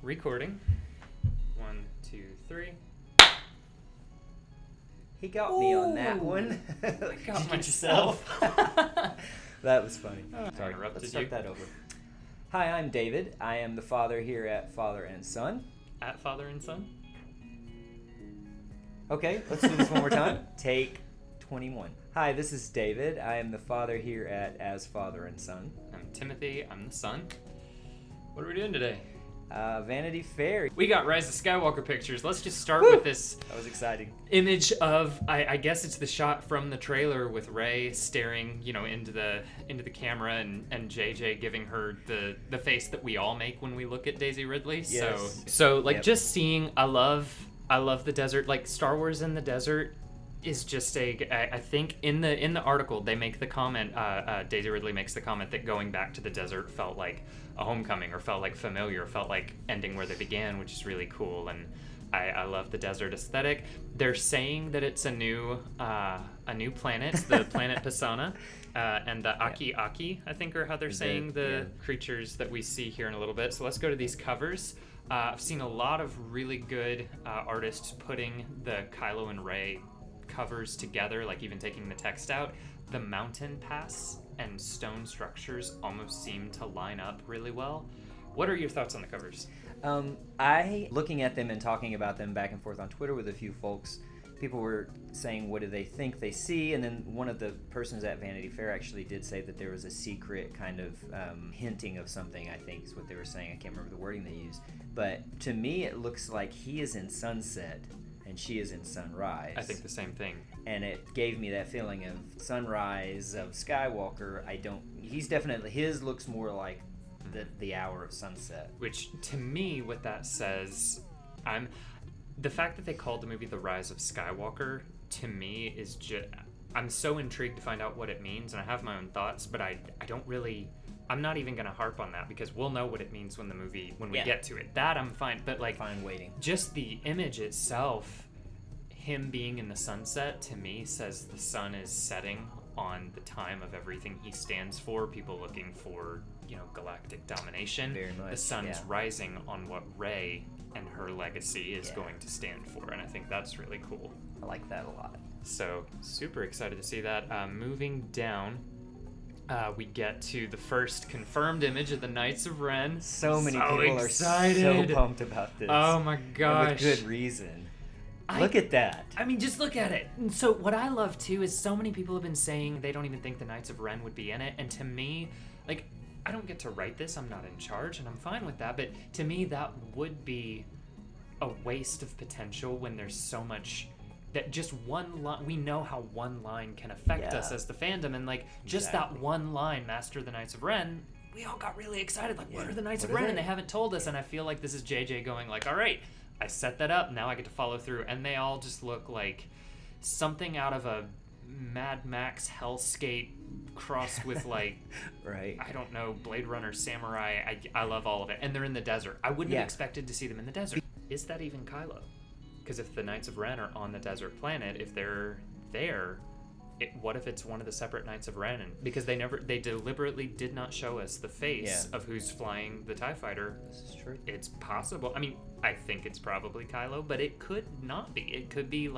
Recording. 1, 2, 3. He got me on that one. Got myself. That was funny. Sorry, Let's start that over. Hi, I'm David. I am the father here at Father and Son. At Father and Son? Okay, let's do this one more time. Take 21. Hi, this is David. I am the father here at As Father and Son. I'm Timothy. I'm the son. What are we doing today? Vanity Fair. We got Rise of Skywalker pictures. Let's just start with this That was exciting. image of, I guess it's the shot from the trailer with Rey staring, into the camera and JJ giving her the face that we all make when we look at Daisy Ridley. Yes. So just seeing, I love the desert. Like Star Wars in the desert is just I think in the article they make the comment, Daisy Ridley makes the comment that going back to the desert felt like a homecoming, or felt like familiar, felt like ending where they began, which is really cool. And I love the desert aesthetic. They're saying that it's a new planet, the planet Pisana, and the Aki, I think, are how they're saying the creatures that we see here in a little bit. So let's go to these covers. I've seen a lot of really good artists putting the Kylo and Rey covers together, like even taking the text out. The mountain pass and stone structures almost seem to line up really well. What are your thoughts on the covers? Looking at them and talking about them back and forth on Twitter with a few folks, people were saying, what do they think they see? And then one of the persons at Vanity Fair actually did say that there was a secret kind of hinting of something, I think is what they were saying. I can't remember the wording they used. But to me, it looks like he is in sunset and she is in sunrise. I think the same thing. And it gave me that feeling of sunrise, of Skywalker. His looks more like the hour of sunset. Which, to me, what that says, the fact that they called the movie The Rise of Skywalker, to me, is just, I'm so intrigued to find out what it means, and I have my own thoughts, but I'm not even going to harp on that, because we'll know what it means when we get to it. That I'm fine, but fine waiting. Just the image itself, him being in the sunset, to me, says the sun is setting on the time of everything he stands for, people looking for, galactic domination. Very much, the sun's rising on what Rey and her legacy is going to stand for, and I think that's really cool. I like that a lot. So, super excited to see that. Moving down, we get to the first confirmed image of the Knights of Ren. So many people excited. are so pumped about this. Oh my gosh. And with good reason. Look at that. I mean, just look at it. And so what I love, too, is so many people have been saying they don't even think the Knights of Ren would be in it. And to me, I don't get to write this. I'm not in charge, and I'm fine with that. But to me, that would be a waste of potential when there's so much that just one line, we know how one line can affect us as the fandom. And just that one line, Master the Knights of Ren, we all got really excited. What are the Knights of Ren? And they haven't told us. And I feel like this is JJ going all right, I set that up, now I get to follow through. And they all just look like something out of a Mad Max hellscape crossed with right. I don't know, Blade Runner, Samurai. I love all of it. And they're in the desert. I wouldn't have expected to see them in the desert. Is that even Kylo? Because if the Knights of Ren are on the desert planet, if they're there, what if it's one of the separate Knights of Ren? Because they deliberately did not show us the face of who's flying the TIE fighter. This is true. It's possible. I mean, I think it's probably Kylo, but it could not be. It could be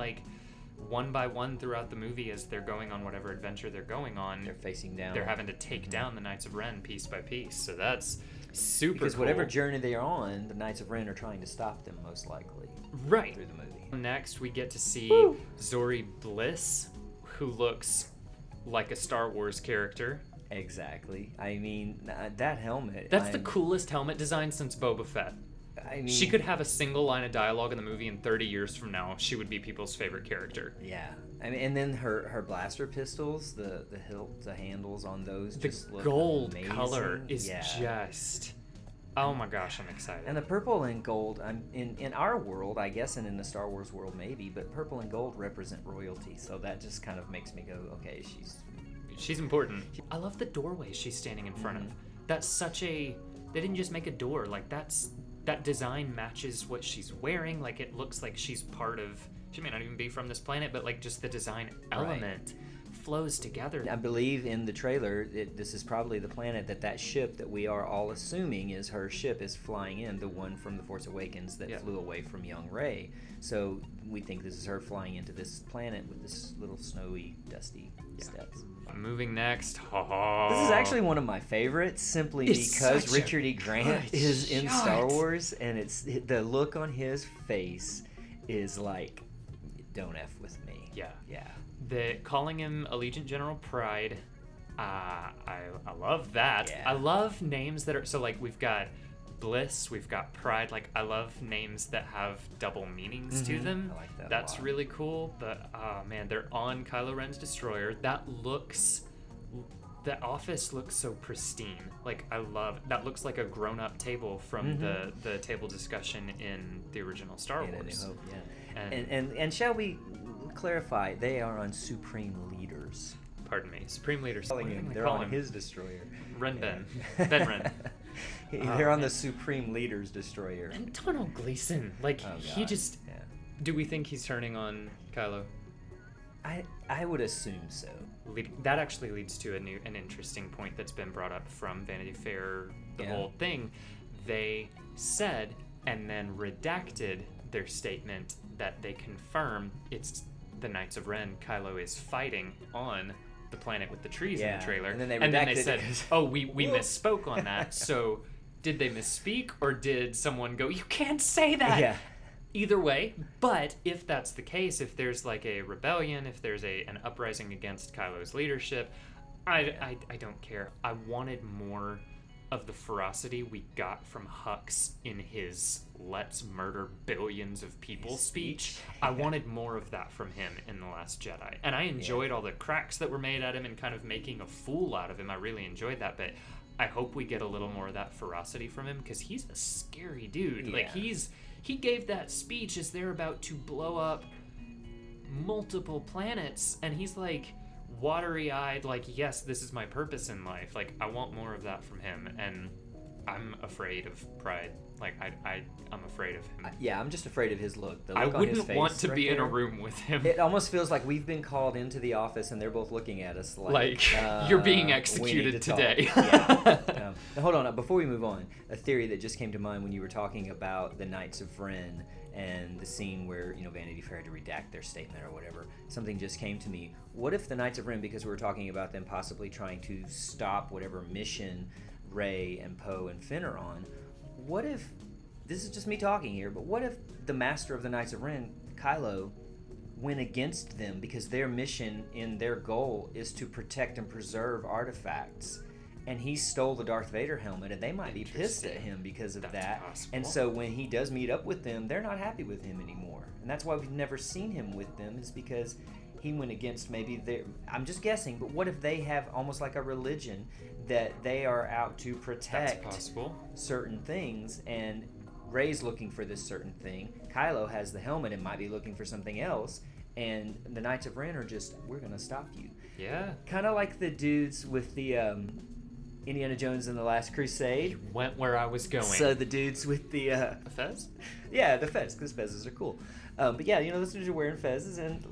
one by one throughout the movie as they're going on whatever adventure they're going on. They're facing down. They're having to take down the Knights of Ren piece by piece. So that's super because cool. Whatever journey they are on, the Knights of Ren are trying to stop them, most likely. Right. Through the movie. Next, we get to see Zuri Bliss, who looks like a Star Wars character. Exactly. I mean, that helmet. That's the coolest helmet design since Boba Fett. I mean, she could have a single line of dialogue in the movie, and 30 years from now, she would be people's favorite character. Yeah. I mean, and then her blaster pistols, the hilt, the handles on those just look gold amazing. Color is just... Oh my gosh, I'm excited. And the purple and gold, in our world, I guess, and in the Star Wars world maybe, but purple and gold represent royalty, so that just kind of makes me go, okay, she's important. I love the doorway she's standing in front of. That's such a... They didn't just make a door. That design matches what she's wearing. It looks like she's part of... She may not even be from this planet, but like just the design element flows together. I believe in the trailer, this is probably the planet that ship that we are all assuming is her ship is flying in, the one from The Force Awakens that flew away from young Rey. So we think this is her flying into this planet with this little snowy, dusty steps. Moving next. This is actually one of my favorites, simply because Richard E. Grant is in Star Wars, and it's the look on his face is like, don't F with me. Yeah. Calling him Allegiant General Pride, I love that. I love names that are, so like we've got Bliss, we've got Pride, like I love names that have double meanings to them. I like that That's a lot. really cool, but man, they're on Kylo Ren's destroyer. That office looks so pristine. Like I love, that looks like a grown-up table from the table discussion in the original Star Wars. A New Hope, and shall we clarify, they are on Supreme Leaders. Pardon me, Supreme Leaders. They're on his destroyer. Ben Ren. They're on the Supreme Leaders destroyer. And Donald Gleason, like he just. Yeah. Do we think he's turning on Kylo? I would assume so. That actually leads to an interesting point that's been brought up from Vanity Fair. The whole thing, they said and then redacted their statement that they confirm it's the Knights of Ren. Kylo is fighting on the planet with the trees in the trailer, and then they said, "Oh, we misspoke on that." So, did they misspeak, or did someone go, "You can't say that"? Yeah. Either way, but if that's the case, if there's like a rebellion, if there's an uprising against Kylo's leadership, I don't care. I wanted more of the ferocity we got from Hux in his "let's murder billions of people" speech. I wanted more of that from him in The Last Jedi. And I enjoyed all the cracks that were made at him and kind of making a fool out of him. I really enjoyed that, but I hope we get a little more of that ferocity from him, because he's a scary dude. Like he gave that speech as they're about to blow up multiple planets, and he's like watery-eyed, like, yes, this is my purpose in life. Like, I want more of that from him, and I'm afraid of Pride. Like, I'm afraid of him. Yeah, I'm just afraid of his look. The I look on his wouldn't face want to right be in a there. room with him. It almost feels like we've been called into the office and they're both looking at us like you're being we need executed to talk. today. Now, hold on. Before we move on, a theory that just came to mind when you were talking about the Knights of Ren and the scene where, Vanity Fair had to redact their statement or whatever, something just came to me. What if the Knights of Ren, because we were talking about them possibly trying to stop whatever mission Rey and Poe and Finn are on, what if, this is just me talking here, but what if the master of the Knights of Ren, Kylo, went against them because their mission in their goal is to protect and preserve artifacts, and he stole the Darth Vader helmet, and they might be pissed at him because of that. Possible. And so when he does meet up with them, they're not happy with him anymore. And that's why we've never seen him with them, is because he went against maybe their, I'm just guessing, but what if they have almost like a religion that they are out to protect certain things, and Rey's looking for this certain thing, Kylo has the helmet and might be looking for something else, and the Knights of Ren are just, we're gonna stop you. Yeah. Kind of like the dudes with the Indiana Jones and the Last Crusade. You went where I was going. So the dudes with the Fez? Yeah, the Fez, because Fezes are cool. But yeah, those dudes are wearing Fezes in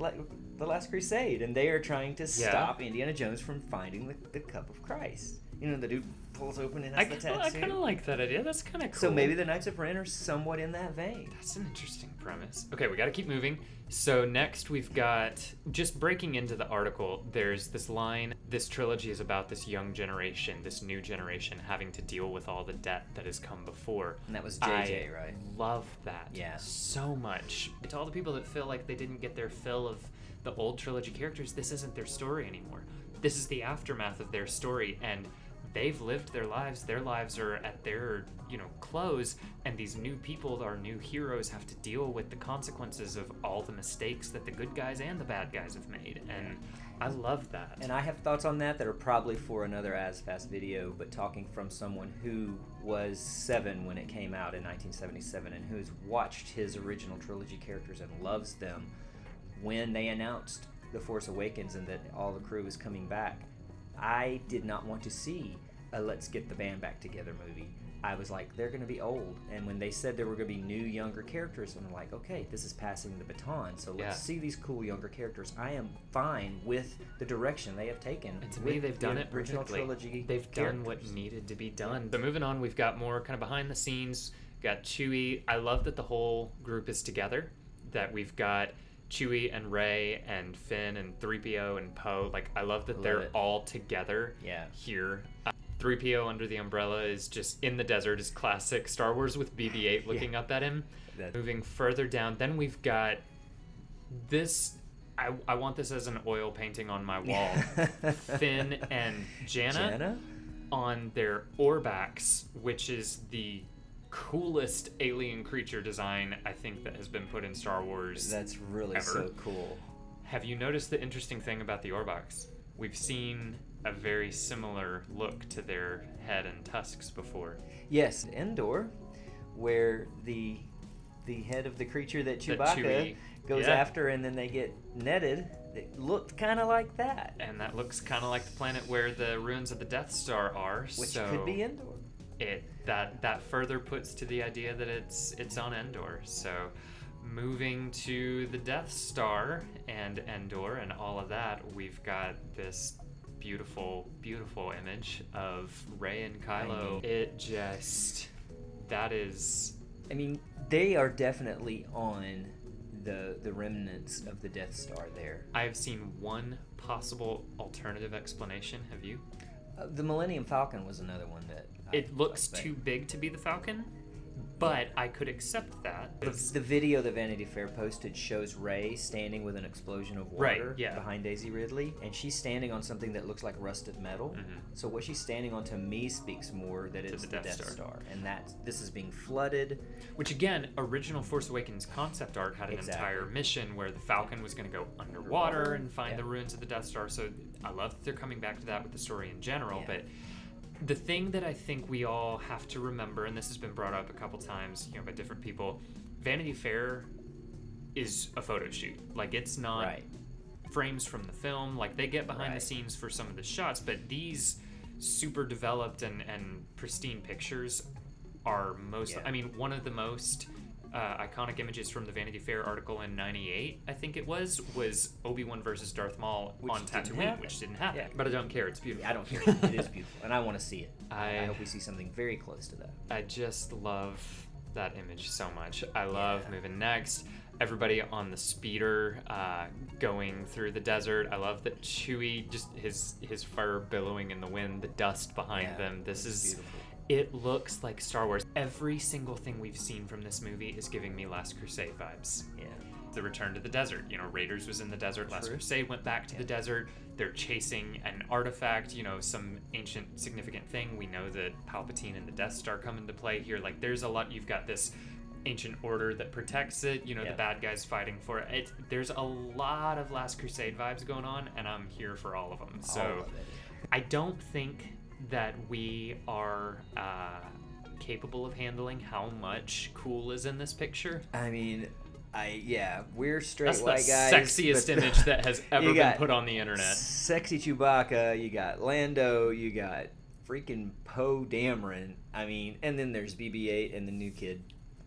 the Last Crusade, and they are trying to stop Indiana Jones from finding the Cup of Christ. The dude pulls open and has the tattoo. I kind of like that idea. That's kind of cool. So maybe the Knights of Ren are somewhat in that vein. That's an interesting premise. Okay, we got to keep moving. So next we've got, just breaking into the article, there's this line, this trilogy is about this young generation, this new generation having to deal with all the debt that has come before. And that was JJ, right? Love that. Yeah. So much. To all the people that feel like they didn't get their fill of the old trilogy characters, this isn't their story anymore. This is the aftermath of their story, and they've lived their lives. Their lives are at their, close, and these new people, our new heroes, have to deal with the consequences of all the mistakes that the good guys and the bad guys have made. And I love that. And I have thoughts on that are probably for another As Fast video, but talking from someone who was 7 when it came out in 1977 and who's watched his original trilogy characters and loves them. When they announced The Force Awakens and that all the crew was coming back, I did not want to see a Let's Get the Band Back Together movie. I was like, they're going to be old. And when they said there were going to be new, younger characters, I'm like, okay, this is passing the baton. So let's see these cool, younger characters. I am fine with the direction they have taken. And to me, they've done it original perfectly. Trilogy. They've done what needed to be done. So moving on, we've got more kind of behind the scenes. We've got Chewie. I love that the whole group is together. That we've got Chewie and Rey and Finn and 3PO and Poe. Like, I love that they're all together here. 3PO under the umbrella is just in the desert, is classic Star Wars with BB-8 looking up at him. Moving further down, then we've got this. I want this as an oil painting on my wall. Finn and Janna on their Orbaks, which is the coolest alien creature design I think that has been put in Star Wars. That's really ever. So cool. Have you noticed the interesting thing about the Orbaks? We've seen a very similar look to their head and tusks before. Yes, Endor, where the head of the creature that Chewbacca goes after, and then they get netted. It looked kind of like that. And that looks kind of like the planet where the ruins of the Death Star are. Which could be Endor. That further puts to the idea that it's on Endor. So moving to the Death Star and Endor and all of that, we've got this beautiful, beautiful image of Rey and Kylo. I mean, they are definitely on the remnants of the Death Star there. I have seen one possible alternative explanation. Have you? The Millennium Falcon was another one that it looks too big to be the Falcon, but I could accept that. The video that Vanity Fair posted shows Rey standing with an explosion of water behind Daisy Ridley, and she's standing on something that looks like rusted metal. Mm-hmm. So what she's standing on to me speaks more that it's the Death Star, and that this is being flooded. Which again, original Force Awakens concept art had an entire mission where the Falcon was going to go underwater and find the ruins of the Death Star. So I love that they're coming back to that with the story in general, but the thing that I think we all have to remember, and this has been brought up a couple times, by different people, Vanity Fair is a photo shoot. Like, it's not frames from the film. Like, they get behind the scenes for some of the shots, but these super developed and pristine pictures are most... I mean, one of the most iconic images from the Vanity Fair article in '98, I think it was ObiWan versus Darth Maul on Tatooine, which didn't happen. Yeah. But I don't care. It's beautiful. I don't care. It is beautiful, and I want to see it. I hope we see something very close to that. I just love that image so much. I love moving next. Everybody on the speeder going through the desert. I love that Chewie, just his fur billowing in the wind, the dust behind them. This is beautiful. It looks like Star Wars. Every single thing we've seen from this movie is giving me Last Crusade vibes. Yeah. The return to the desert. Raiders was in the desert. Last Crusade went back to the desert. They're chasing an artifact, some ancient significant thing. We know that Palpatine and the Death Star come into play here. Like, there's a lot. You've got this ancient order that protects it. The bad guys fighting for it. There's a lot of Last Crusade vibes going on, and I'm here for all of them. So I don't think that we are capable of handling how much cool is in this picture. I mean, we're straight That's white the guys. Sexiest image that has ever been put on the internet. Sexy Chewbacca, you got Lando, you got freaking Poe Dameron. I mean, and then there's BB-8 and the new kid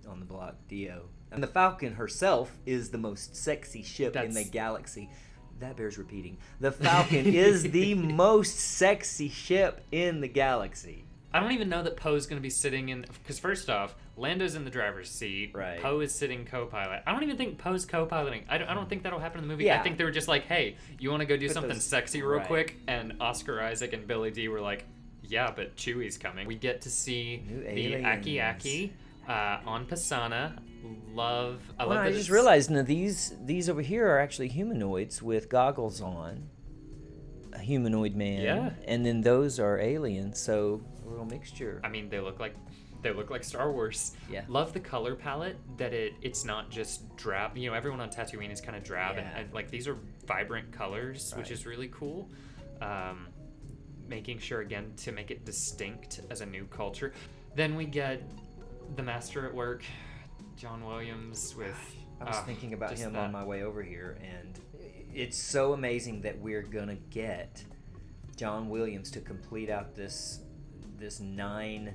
on the block, Dio. And the Falcon herself is the most sexy ship in the galaxy. That bears repeating. The Falcon is the most sexy ship in the galaxy. I don't even know that Poe's going to be sitting in... Because first off, Lando's in the driver's seat. Right. Poe is sitting co-pilot. I don't even think Poe's co-piloting. I don't think that'll happen in the movie. I think they were just like, hey, you want to go do something sexy real quick? And Oscar Isaac and Billy Dee were like, yeah, but Chewie's coming. We get to see the Aki-Aki on Pisana. I just realized now these over here are actually humanoids with goggles on. A humanoid man. Yeah. And then those are aliens, so a little mixture. I mean, they look like Star Wars. Yeah. Love the color palette that it's not just drab. Everyone on Tatooine is kind of drab and like these are vibrant colors, which is really cool. Making sure again to make it distinct as a new culture. Then we get the Master at work. John Williams with... I was thinking about him on my way over here, and it's so amazing that we're going to get John Williams to complete out this 9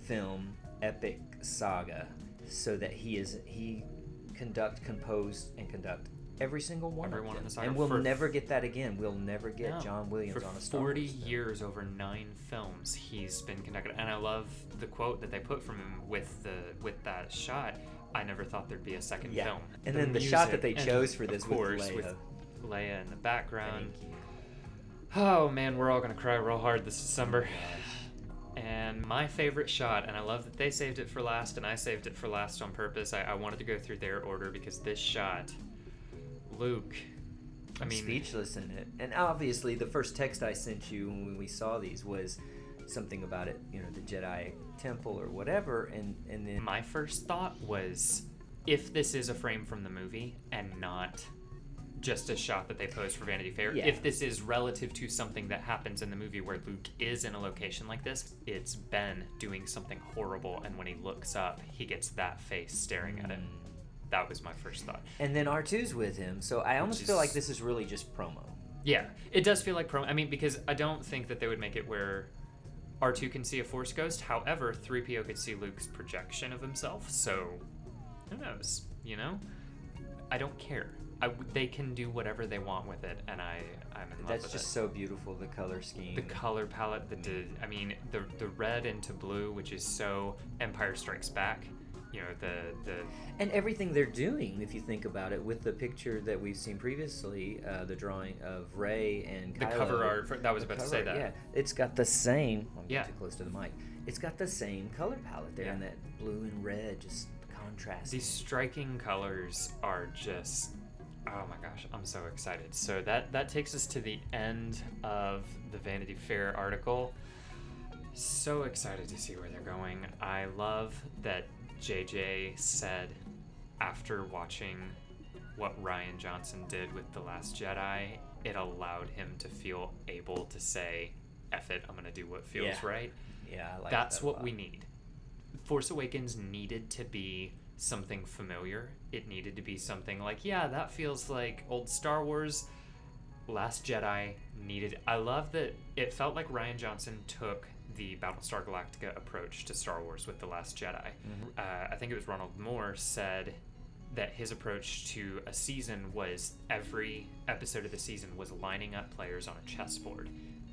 film epic saga so that he compose every single one Everyone of in them. the saga And we'll for- never get that again. We'll never get No. John Williams For on a Star 40 Wars film. years, over 9 films, he's been conducted. And I love the quote that they put from him with that shot. I never thought there'd be a second Yeah. film. And then the shot that they music, chose and for this of course, with Leia. Leia in the background. Thank you. Oh man, we're all gonna cry real hard this December. Gosh. And my favorite shot, and I love that they saved it for last, and I saved it for last on purpose. I wanted to go through their order because this shot, Luke, I'm speechless in it. And obviously, the first text I sent you when we saw these was something about it, the Jedi Temple or whatever, and then my first thought was, if this is a frame from the movie and not just a shot that they posed for Vanity Fair, Yeah. if this is relative to something that happens in the movie where Luke is in a location like this, it's Ben doing something horrible, and when he looks up, he gets that face staring at him. That was my first thought. And then R2's with him, so I almost feel like this is really just promo. Yeah, it does feel like promo. I mean, because I don't think that they would make it where R2 can see a Force ghost. However, 3PO could see Luke's projection of himself, so who knows, I don't care. They can do whatever they want with it, and I'm in love That's with just it. so beautiful, the color scheme. The color palette, the red into blue, which is so Empire Strikes Back. The And everything they're doing, if you think about it, with the picture that we've seen previously, the drawing of Rey and Kylo. The cover art, I was about to say that. Yeah, it's got the same. I'm Yeah. too close to the mic. It's got the same color palette there, Yeah. and that blue and red just contrast. These striking colors are just, oh my gosh, I'm so excited. So that takes us to the end of the Vanity Fair article. So excited to see where they're going. I love that JJ said after watching what Rian Johnson did with The Last Jedi, it allowed him to feel able to say, F it, I'm gonna do what feels right. Yeah, I like That's that a what lot. we need. Force Awakens needed to be something familiar. It needed to be something like, yeah, that feels like old Star Wars. Last Jedi needed... I love that it felt like Rian Johnson took the Battlestar Galactica approach to Star Wars with The Last Jedi. Mm-hmm. I think it was Ronald Moore said that his approach to a season was every episode of the season was lining up players on a chessboard,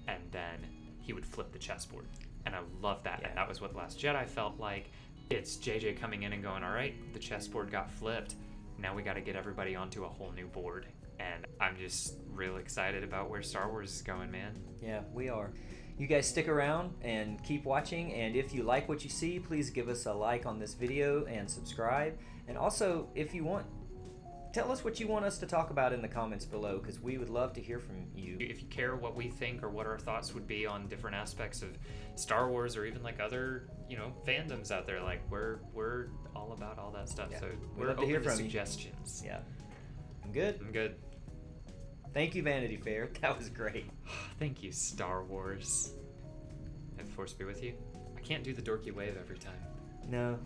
and then he would flip the chessboard. And I love that. Yeah. And that was what Last Jedi felt like. It's JJ coming in and going, all right, the chessboard got flipped. Now we got to get everybody onto a whole new board. And I'm just real excited about where Star Wars is going, man. Yeah, we are. You guys stick around and keep watching, and if you like what you see, please give us a like on this video and subscribe. And also, if you want, tell us what you want us to talk about in the comments below, because we would love to hear from you. If you care what we think or what our thoughts would be on different aspects of Star Wars or even like other, fandoms out there, like we're all about all that stuff. Yeah. So We'd we're love to open hear to from you. suggestions. Yeah. I'm good. I'm good. Thank you, Vanity Fair. That was great. Thank you, Star Wars. And Force be with you. I can't do the dorky wave every time. No,